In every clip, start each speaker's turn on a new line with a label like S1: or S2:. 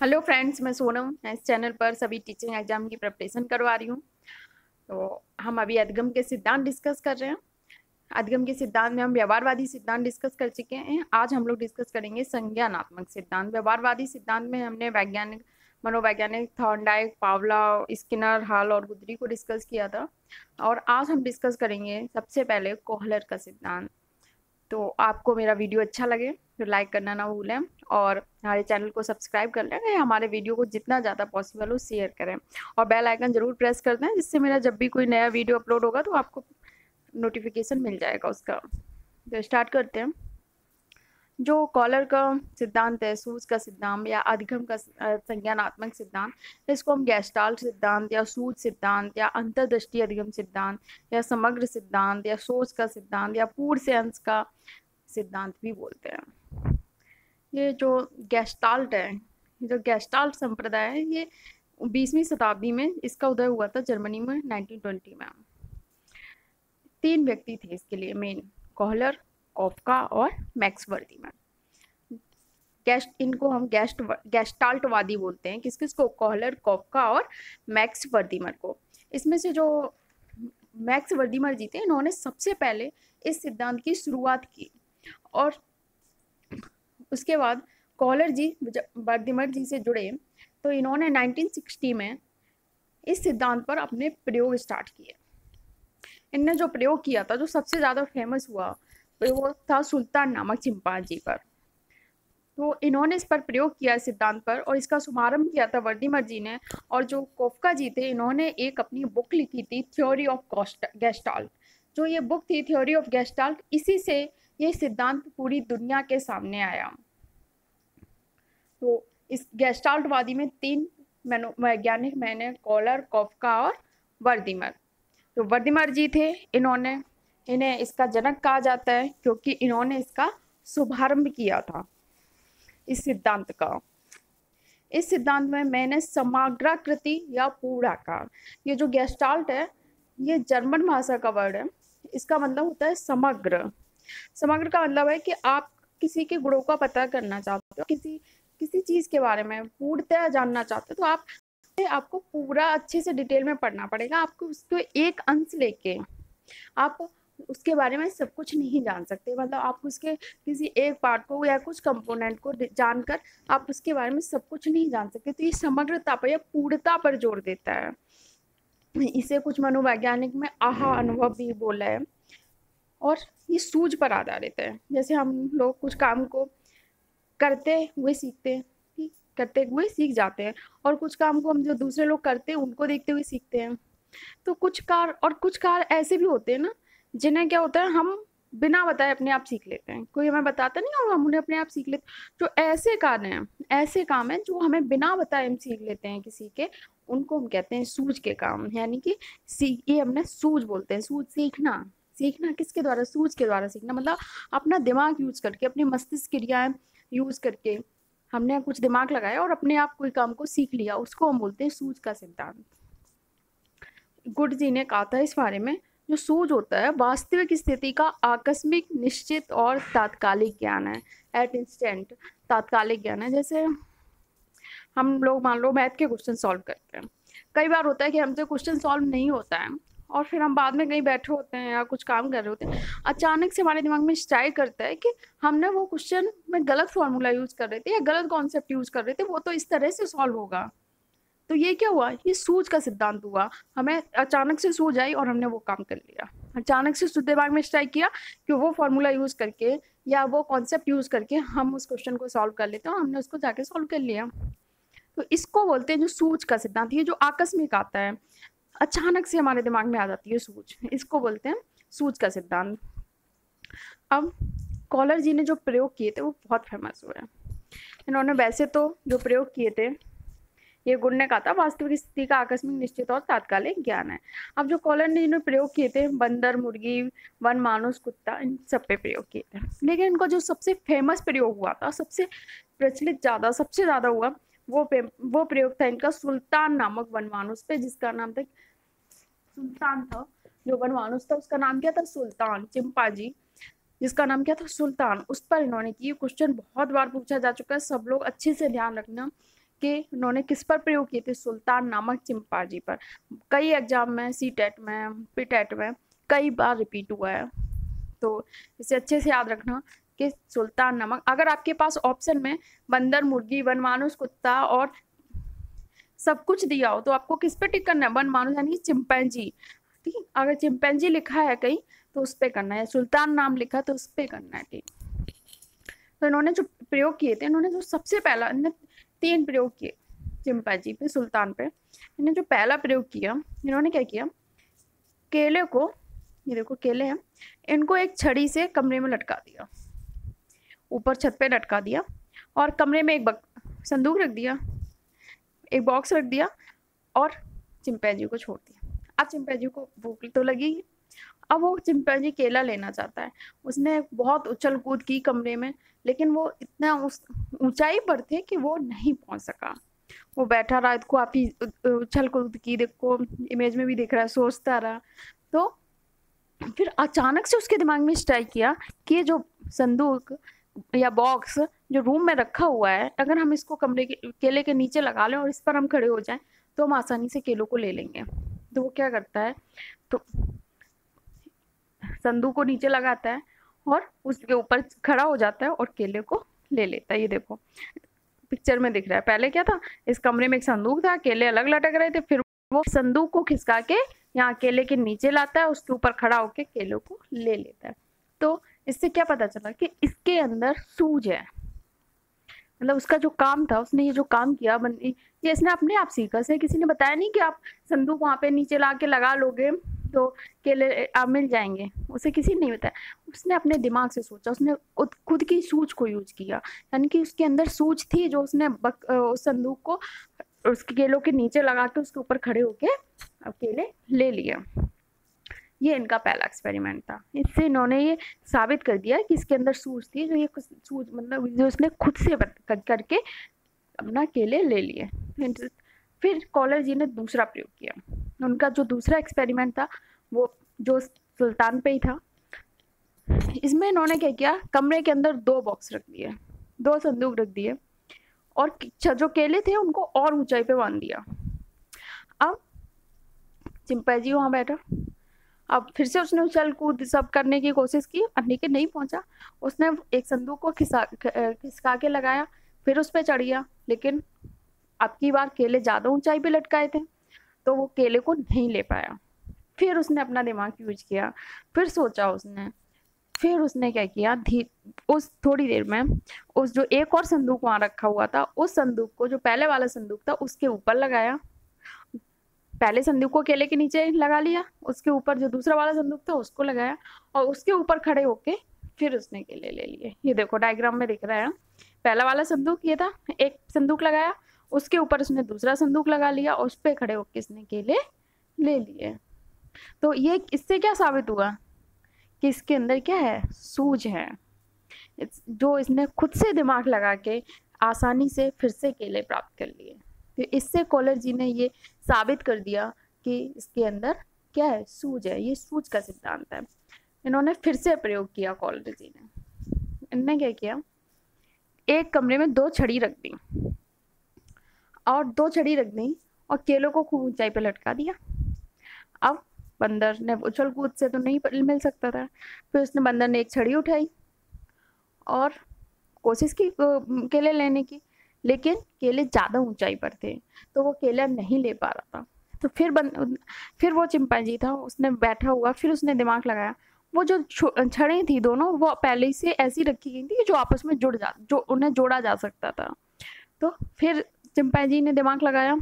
S1: Hello friends, मैं सोनम। मैं इस चैनल पर सभी टीचिंग एग्जाम की प्रिपरेशन करवा रही हूँ। तो हम अभी अधिगम के सिद्धांत डिस्कस कर रहे हैं। अधिगम के सिद्धांत में हम व्यवहारवादी सिद्धांत डिस्कस कर चुके हैं। आज हम लोग डिस्कस करेंगे संज्ञानात्मक सिद्धांत। व्यवहारवादी सिद्धांत में हमने वैज्ञानिक मनोवैज्ञानिक थॉर्नडाइक, पावलोव, स्किनर, हॉल और गुथरी को डिस्कस किया था। और आज हम डिस्कस करेंगे सबसे पहले कोहलर का सिद्धांत। तो आपको मेरा वीडियो अच्छा लगे तो लाइक करना ना भूलें और हमारे चैनल को सब्सक्राइब कर लें। हमारे वीडियो को जितना ज़्यादा पॉसिबल हो शेयर करें और बेल आइकन ज़रूर प्रेस कर दें, जिससे मेरा जब भी कोई नया वीडियो अपलोड होगा तो आपको नोटिफिकेशन मिल जाएगा उसका। तो स्टार्ट करते हैं। जो कॉलर का सिद्धांत है, सूज का सिद्धांत या अधिगम का संज्ञानात्मक सिद्धांत, इसको हम गेस्टाल्ट सिद्धांत या सूज सिद्धांत या अंतर्दृष्टि अधिगम सिद्धांत या समग्र सिद्धांत या सोच का सिद्धांत या पूर्ण से अंश का सिद्धांत भी बोलते हैं। ये जो गेस्टाल्ट है, जो गेस्टाल्ट संप्रदाय है, ये 20वीं शताब्दी में इसका उदय हुआ था जर्मनी में 1920 में। 3 व्यक्ति थे इसके लिए मेन: कोहलर, कॉफका और मैक्स वर्दीमैन। इनको हम गेस्टाल्टवादी बोलते हैं। किस किस को? कोहलर, कॉफका और मैक्स वर्दीमर को। इसमें से जो मैक्स वर्दीमर जी थे, इन्होंने सबसे पहले इस सिद्धांत की शुरुआत की और उसके बाद कॉलर जी वर्दीमर जी से जुड़े तो इन्होंने 1960 में इस सिद्धांत पर अपने प्रयोग स्टार्ट किए। इनने जो प्रयोग किया था, जो सबसे ज़्यादा फेमस हुआ, तो वो था सुल्तान नामक चिंपांजी पर। तो इन्होंने इस पर प्रयोग किया सिद्धांत पर और इसका शुभारंभ किया था वर्दीमर जी ने। और जो कोफका जी थे, इन्होंने एक अपनी बुक लिखी थी, थ्योरी ऑफ गेस्टाल्ट। जो ये बुक थी थ्योरी ऑफ गेस्टाल्ट, इसी से ये सिद्धांत पूरी दुनिया के सामने आया। तो इस गेस्टाल्टवादी में 3 वैज्ञानिक मैंने: कॉलर, कॉफका और वर्दीमर। जो वर्दीमर जी थे, इन्हें इसका जनक कहा जाता है क्योंकि इन्होंने इसका शुभारंभ किया था इस सिद्धांत का। इस सिद्धांत में मैंने समग्राकृति या पूर्णाकार, ये जो गेस्टाल्ट है, ये जर्मन भाषा का वर्ड है। इसका मतलब होता है समग्र। समग्र का मतलब है कि आप किसी के गुणों का पता करना चाहते हो, किसी किसी चीज के बारे में पूर्णतः जानना चाहते हो, तो आपको पूरा अच्छे से डिटेल में पढ़ना पड़ेगा। आपको उसको एक अंश लेके आप उसके बारे में सब कुछ नहीं जान सकते। मतलब आप उसके किसी एक पार्ट को या कुछ कंपोनेंट को जानकर आप उसके बारे में सब कुछ नहीं जान सकते। तो ये समग्रता पर या पूर्णता पर जोर देता है। इसे कुछ मनोवैज्ञानिक में आहा अनुभव भी बोला है। और ये सूझ पर आधारित है। जैसे हम लोग कुछ काम को करते हुए सीखते हैं, करते हुए सीख जाते हैं, और कुछ काम को हम जो दूसरे लोग करते हैं उनको देखते हुए सीखते हैं। तो कुछ कार्य ऐसे भी होते हैं ना, जिन्हें क्या होता है, हम बिना बताए अपने आप सीख लेते हैं। कोई हमें बताता नहीं और हम उन्हें अपने आप सीख लेते हैं। जो ऐसे कार्य हैं, ऐसे काम हैं जो हमें बिना बताए हम सीख लेते हैं किसी के, उनको हम कहते हैं सूझ के काम। यानी कि ये हमने सूझ बोलते हैं। सूझ, सीखना। सीखना किसके द्वारा? सूझ के द्वारा सीखना। मतलब अपना दिमाग यूज करके, अपनी मस्तिष्क क्रियाएं यूज करके हमने कुछ दिमाग लगाया और अपने आप कोई काम को सीख लिया, उसको हम बोलते हैं सूझ का सिद्धांत। गुड जी ने कहा था इस बारे में, जो सूझ होता है वास्तविक स्थिति का आकस्मिक, निश्चित और तात्कालिक ज्ञान है। एट इंस्टेंट, तात्कालिक ज्ञान है। जैसे हम लोग मान लो मैथ के क्वेश्चन सॉल्व करते हैं। कई बार होता है कि हमसे क्वेश्चन सॉल्व नहीं होता है और फिर हम बाद में कहीं बैठे होते हैं या कुछ काम कर रहे होते हैं, अचानक से हमारे दिमाग में स्ट्राइक करता है कि हमने वो क्वेश्चन में गलत फॉर्मूला यूज कर रहे थे या गलत कॉन्सेप्ट यूज कर रहे थे, वो तो इस तरह से सॉल्व होगा। तो ये क्या हुआ? ये सूझ का सिद्धांत हुआ। हमें अचानक से सूझ आई और हमने वो काम कर लिया। अचानक से दिमाग में स्ट्राइक किया कि वो फॉर्मूला यूज करके या वो कॉन्सेप्ट यूज करके हम उस क्वेश्चन को सॉल्व कर लेते हैं, और हमने उसको जाके सॉल्व कर लिया। तो इसको बोलते हैं जो सूझ का सिद्धांत। ये जो आकस्मिक आता है, अचानक से हमारे दिमाग में आ जाती है सूझ, इसको बोलते हैं सूझ का सिद्धांत। अब कॉलर जी ने जो प्रयोग किए थे वो बहुत फेमस हुए। इन्होंने वैसे तो जो प्रयोग किए थे, ये गुण ने कहा था वास्तविक स्थिति का आकस्मिक, निश्चित और तात्कालिक ज्ञान है। अब जो कॉलर ने जिन्होंने प्रयोग किए थे, बंदर, मुर्गी, वन मानुष, कुत्ता, इन सब पे प्रयोग किए थे। लेकिन इनको जो सबसे फेमस प्रयोग हुआ था, सबसे प्रचलित सबसे ज्यादा हुआ, वो प्रयोग था इनका सुल्तान नामक वनमानुष पे, जिसका नाम था सुल्तान था। जो वनमानुष था उसका नाम क्या था? सुल्तान। चिंपांजी जिसका नाम क्या था? सुल्तान। उस पर इन्होंने की। क्वेश्चन बहुत बार पूछा जा चुका है, सब लोग अच्छे से ध्यान रखना कि उन्होंने किस पर प्रयोग किए थे, सुल्तान नामक चिंपांजी पर। कई एग्जाम में, सीटेट में, पीटेट में कई बार रिपीट हुआ है, तो इसे अच्छे से याद रखना कि सुल्तान नामक। अगर आपके पास ऑप्शन में बंदर, मुर्गी, वनमानुष, कुत्ता और सब कुछ दिया हो तो आपको किस पे टिक करना है, वनमानुष यानी चिंपैंजी, ठीक है। अगर चिंपैंजी लिखा है कहीं तो उस पे करना है, सुल्तान नाम लिखा तो उस पे करना है, ठीक। तो इन्होंने जो प्रयोग किए थे, इन्होंने जो सबसे पहला, इन्होंने 3 प्रयोग किए चिंपैंजी पे, सुल्तान पे। इन्होंने जो पहला प्रयोग किया, इन्होंने क्या किया, केले को, ये देखो केले हैं, इनको एक छड़ी से कमरे में लटका दिया, ऊपर छत पे लटका दिया, और कमरे में एक संदूक रख दिया, एक बॉक्स रख दिया, और चिंपैंजी को छोड़ दिया। अब चिंपैंजी को भूख तो लगी, अब वो चिंपैंजी केला लेना चाहता है। उसने बहुत उछल कूद की कमरे में, लेकिन वो इतना उस ऊंचाई पर थे कि वो नहीं पहुंच सका। वो बैठा रहा, इसको आप ही उछल कूद की, देखो इमेज में भी दिख रहा है, सोचता रहा। तो फिर अचानक से उसके दिमाग में स्ट्राइक किया कि ये जो संदूक या बॉक्स जो रूम में रखा हुआ है, अगर हम इसको कमरे के केले के नीचे लगा लें और इस पर हम खड़े हो जाएं तो हम आसानी से केलों को ले लेंगे। तो वो क्या करता है, तो संदूक को नीचे लगाता है और उसके ऊपर खड़ा हो जाता है और केले को ले लेता है। ये देखो पिक्चर में दिख रहा है। पहले क्या था, इस कमरे में एक संदूक था, केले अलग लटक रहे थे, फिर वो संदूक को खिसका के यहाँ केले के नीचे लाता है, उसके ऊपर खड़ा होकर केलों को ले लेता है। तो इससे क्या पता चला कि इसके अंदर सूझ है, मतलब उसका जो काम था, उसने ये जो काम किया, ये इसने अपने आप सीखा से, किसी ने बताया नहीं कि आप संदूक वहां पे नीचे ला के लगा लोगे तो केले आप मिल जाएंगे, उसे किसी ने नहीं बताया। उसने अपने दिमाग से सोचा, उसने खुद की सूझ को यूज किया, यानी कि उसके अंदर सूझ थी जो उसने उस संदूक को उसके केलों के नीचे लगा के उसके ऊपर खड़े होके अब केले ले लिए। ये इनका पहला एक्सपेरिमेंट था। इससे इन्होंने ये साबित कर दिया कि इसके अंदर सूझ थी, जो ये सूझ मतलब जो उसने खुद से करके अपना केले ले लिए। फिर कॉलर जी ने दूसरा प्रयोग किया। उनका जो दूसरा एक्सपेरिमेंट था वो जो सुल्तान पे ही था। इसमें इन्होंने क्या किया, कमरे के अंदर 2 बॉक्स रख दिए, 2 संदूक रख दिए, और जो केले थे उनको और ऊंचाई पे बांध दिया। अब चिंपैंजी वहां बैठा, अब फिर से उसने उछल कूद सब करने की कोशिश की, लेकिन नहीं पहुंचा। उसने एक संदूक को खिसका के लगाया, फिर उस पर चढ़ गया, लेकिन अब की बार केले ज्यादा ऊंचाई पे लटकाए थे तो वो केले को नहीं ले पाया। फिर उसने अपना दिमाग यूज किया, फिर सोचा उसने, फिर उसने क्या किया, उस थोड़ी देर में उस जो एक और संदूक वहां रखा हुआ था, उस संदूक को, जो पहले वाला संदूक था, उसके ऊपर लगाया। पहले संदूक को केले के नीचे लगा लिया, उसके ऊपर जो दूसरा वाला संदूक था उसको लगाया, और उसके ऊपर खड़े होके फिर उसने केले ले लिए। ये देखो डायग्राम में दिख रहा है, पहला वाला संदूक ये था, एक संदूक लगाया, उसके ऊपर उसने दूसरा संदूक लगा लिया और उस पर खड़े होके इसने केले ले लिए। तो ये इससे क्या साबित हुआ कि इसके अंदर क्या है, सूझ है, जो इसने खुद से दिमाग लगा के आसानी से फिर से केले प्राप्त कर लिए। तो इससे कॉलर जी ने ये साबित कर दिया कि इसके अंदर क्या है, सूझ है। ये सूझ का सिद्धांत है। इन्होंने फिर से प्रयोग किया कॉलर जी ने। इन्होंने क्या किया, एक कमरे में 2 छड़ी रख दी, और 2 छड़ी रख दी और केलों को खूब ऊंचाई पे लटका दिया। अब बंदर ने उछल कूद से तो नहीं मिल सकता था, फिर उसने बंदर ने एक छड़ी उठाई और कोशिश की केले लेने की, लेकिन केले ज़्यादा ऊंचाई पर थे तो वो केला नहीं ले पा रहा था। तो फिर वो चिंपैंजी था, उसने बैठा हुआ, फिर उसने दिमाग लगाया। वो जो छड़ें थी दोनों, वो पहले से ऐसी रखी गई थी जो आपस में जो उन्हें जोड़ा जा सकता था। तो फिर चिंपैंजी ने दिमाग लगाया,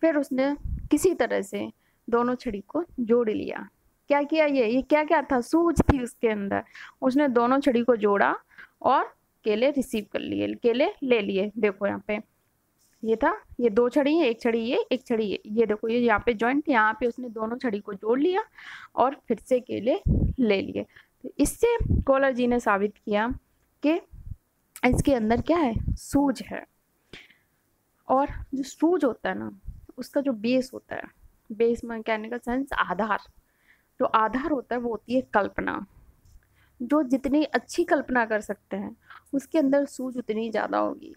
S1: फिर उसने किसी तरह से दोनों छड़ी को जोड़ लिया। क्या किया, ये क्या क्या था, सूझ थी उसके अंदर। उसने दोनों छड़ी को जोड़ा और केले रिसीव कर लिए, केले ले लिए। देखो यहाँ पे ये था, ये 2 छड़ी है, एक छड़ी ये, एक छड़ी ये देखो ये यहाँ पे जॉइंट, यहाँ पे उसने दोनों छड़ी को जोड़ लिया और फिर से केले ले लिए। तो इससे कॉलर जी ने साबित किया कि इसके अंदर क्या है, सूझ है। और जो सूझ होता है ना, उसका जो बेस होता है, बेस में कहने का सेंस आधार, जो आधार होता है वो होती है कल्पना। जो जितनी अच्छी कल्पना कर सकते हैं उसके अंदर सूझ उतनी ज़्यादा होगी,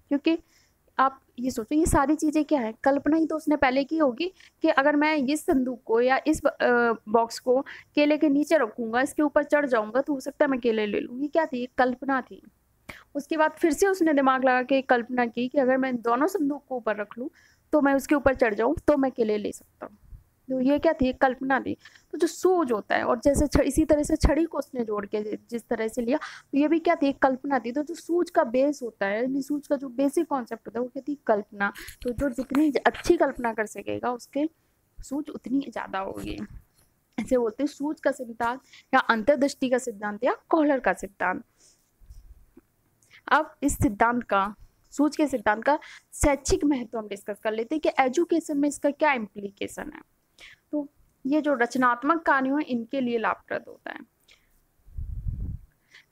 S1: क्योंकि आप ये सोचो ये सारी चीज़ें क्या है, कल्पना ही तो उसने पहले की होगी कि अगर मैं इस संदूक को या इस बॉक्स को केले के नीचे रखूंगा, इसके ऊपर चढ़ जाऊंगा तो हो सकता है मैं केले ले लूँ। ये क्या थी, ये कल्पना थी। उसके बाद फिर से उसने दिमाग लगा के कल्पना की कि अगर मैं दोनों संदूक को ऊपर रख लूँ तो मैं उसके ऊपर चढ़ जाऊँ तो मैं केले ले सकता हूँ। तो ये क्या थी, कल्पना थी। तो जो सूझ होता है, और जैसे इसी तरह से छड़ी को उसने जोड़ के जिस तरह से लिया, तो ये भी क्या थी, कल्पना थी। तो जो सूझ का बेस होता है, सूझ का जो बेसिक कॉन्सेप्ट होता है वो क्या थी, कल्पना। तो जो जितनी अच्छी कल्पना कर सकेगा उसके सूझ उतनी ज्यादा होगी। ऐसे बोलते हैं सूझ का सिद्धांत या अंतर्दृष्टि का सिद्धांत या कॉलर का सिद्धांत। अब इस सिद्धांत का, सूझ के सिद्धांत का शैक्षिक महत्व हम डिस्कस कर लेते हैं कि एजुकेशन में इसका क्या इम्प्लीकेशन है। तो ये जो रचनात्मक कार्यों है इनके लिए लाभप्रद होता है।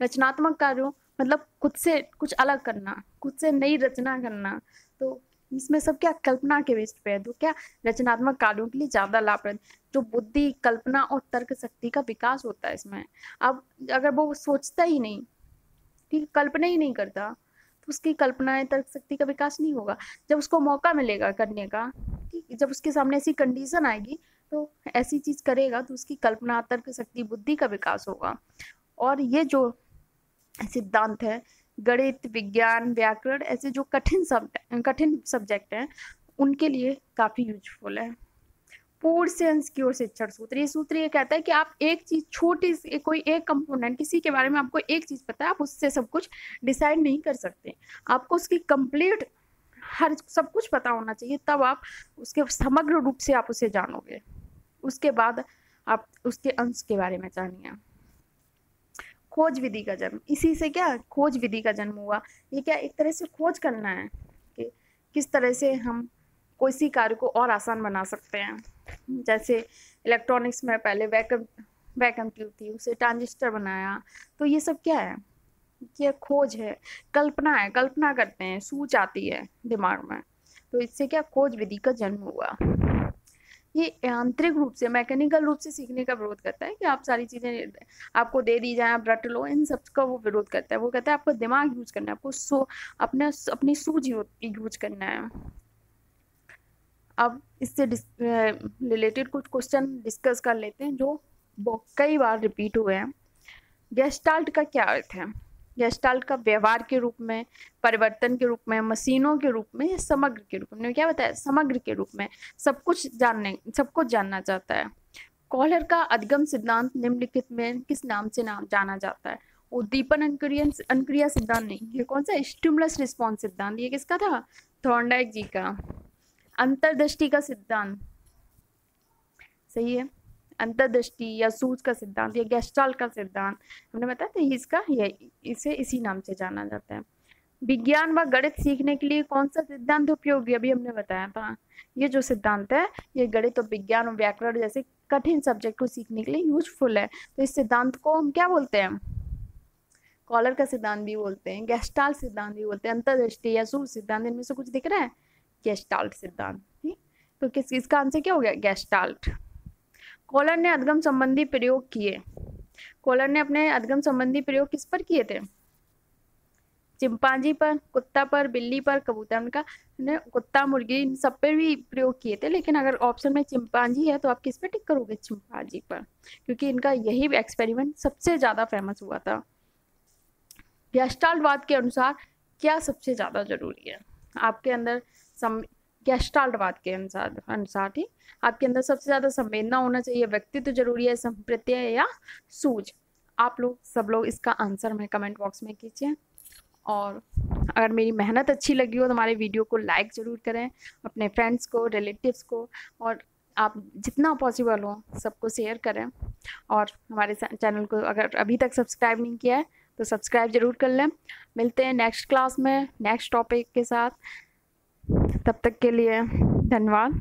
S1: रचनात्मक कार्यों मतलब खुद से कुछ अलग करना, खुद से नई रचना करना, तो इसमें सब क्या कल्पना के बेस पे है। तो क्या रचनात्मक कार्यों के लिए ज्यादा लाभप्रद, जो बुद्धि, कल्पना और तर्क शक्ति का विकास होता है इसमें। अब अगर वो सोचता ही नहीं, ठीक, कल्पना ही नहीं करता, तो उसकी कल्पना, तर्क शक्ति का विकास नहीं होगा। जब उसको मौका मिलेगा करने का, ठीक, जब उसके सामने ऐसी कंडीशन आएगी तो ऐसी चीज करेगा तो उसकी कल्पना, तर्क शक्ति, बुद्धि का विकास होगा। और ये जो सिद्धांत है, गणित, विज्ञान, व्याकरण, ऐसे जो कठिन सब्जेक्ट हैं उनके लिए काफी यूजफुल है। पूर्ण सेंस की ओर शिक्षण सूत्र, ये सूत्र ये कहता है कि आप एक चीज, छोटी सी कोई एक कंपोनेंट, किसी के बारे में आपको एक चीज पता है, आप उससे सब कुछ डिसाइड नहीं कर सकते। आपको उसकी कंप्लीट हर सब कुछ पता होना चाहिए, तब आप उसके समग्र रूप से आप उसे जानोगे। उसके बाद आप उसके अंश के बारे में जानिए। खोज विधि का जन्म, इसी से क्या खोज विधि का जन्म हुआ। ये क्या, एक तरह से खोज करना है कि किस तरह से हम किसी कार्य को और आसान बना सकते हैं। जैसे इलेक्ट्रॉनिक्स में पहले वैक्यूम ट्यूब थी, उसे ट्रांजिस्टर बनाया। तो ये सब क्या है, ये खोज है, कल्पना है, कल्पना करते हैं, सूझ आती है दिमाग में। तो इससे क्या खोज विधि का जन्म हुआ। ये यांत्रिक रूप से, मैकेनिकल रूप से सीखने का विरोध करता है कि आप सारी चीजें आपको दे दी जाए, आप रट लो, इन सब का वो विरोध करता है। वो कहता है आपको दिमाग यूज करना है, आपको अपनी सूझ यूज करना है। अब इससे रिलेटेड कुछ क्वेश्चन डिस्कस कर लेते हैं जो कई बार रिपीट हुए हैं। गेस्टाल्ट का क्या अर्थ है? गेस्टाल्ट का व्यवहार के रूप में, परिवर्तन के रूप में, मशीनों के रूप में, समग्र के रूप में। क्या बताया, समग्र के रूप में, सब कुछ जानना चाहता है। कॉलर का अधिगम सिद्धांत निम्नलिखित में किस नाम से जाना जाता है? उद्दीपन अनुक्रिया सिद्धांत नहीं, ये कौन सा, स्टिमुलस रिस्पॉन्स सिद्धांत। ये किसका था, थॉर्नडाइक जी का। अंतर्दृष्टि का सिद्धांत, सही है, अंतर्दृष्टि या सूझ का सिद्धांत या गेस्टाल्ट का सिद्धांत हमने बताया था, इसका इसे इसी नाम से जाना जाता है। विज्ञान व गणित सीखने के लिए कौन सा सिद्धांत उपयोगी, अभी हमने बताया था। ये जो सिद्धांत है ये गणित और विज्ञान और व्याकरण जैसे कठिन सब्जेक्ट को सीखने के लिए यूजफुल है। तो इस सिद्धांत को हम क्या बोलते हैं, कॉलर का सिद्धांत भी बोलते हैं, गेस्टाल्ट सिद्धांत भी बोलते हैं, अंतर्दृष्टि या सूझ सिद्धांत, इनमें से कुछ दिख रहा है, गेस्टाल्ट सिद्धांत। ठीक, तो इसका आंसर क्या हो गया, गेस्टाल्ट। कॉलर ने अधिगम संबंधी प्रयोग किए। कॉलर ने अपने अधिगम संबंधी प्रयोग किस पर किए थे, चिंपांजी पर, कुत्ता पर, बिल्ली पर, कबूतर का, कुत्ता, मुर्गी, इन सब पर भी प्रयोग किए थे। लेकिन अगर ऑप्शन में चिंपांजी है तो आप किस पे टिक करोगे, चिंपांजी पर, क्योंकि इनका यही एक्सपेरिमेंट सबसे ज्यादा फेमस हुआ था। गेस्टाल्टवाद के अनुसार क्या सबसे ज्यादा जरूरी है आपके अंदर, गेस्टाल्टवाद के अनुसार ठीक, आपके अंदर सबसे ज्यादा संवेदना होना चाहिए, व्यक्तित्व जरूरी है, संप्रत्यय या सूझ। आप लोग सब लोग इसका आंसर हमें कमेंट बॉक्स में कीजिए। और अगर मेरी मेहनत अच्छी लगी हो तो हमारे वीडियो को लाइक ज़रूर करें, अपने फ्रेंड्स को, रिलेटिव्स को, और आप जितना पॉसिबल हो सबको शेयर करें। और हमारे चैनल को अगर अभी तक सब्सक्राइब नहीं किया है तो सब्सक्राइब ज़रूर कर लें। मिलते हैं नेक्स्ट क्लास में नेक्स्ट टॉपिक के साथ, तब तक के लिए धन्यवाद।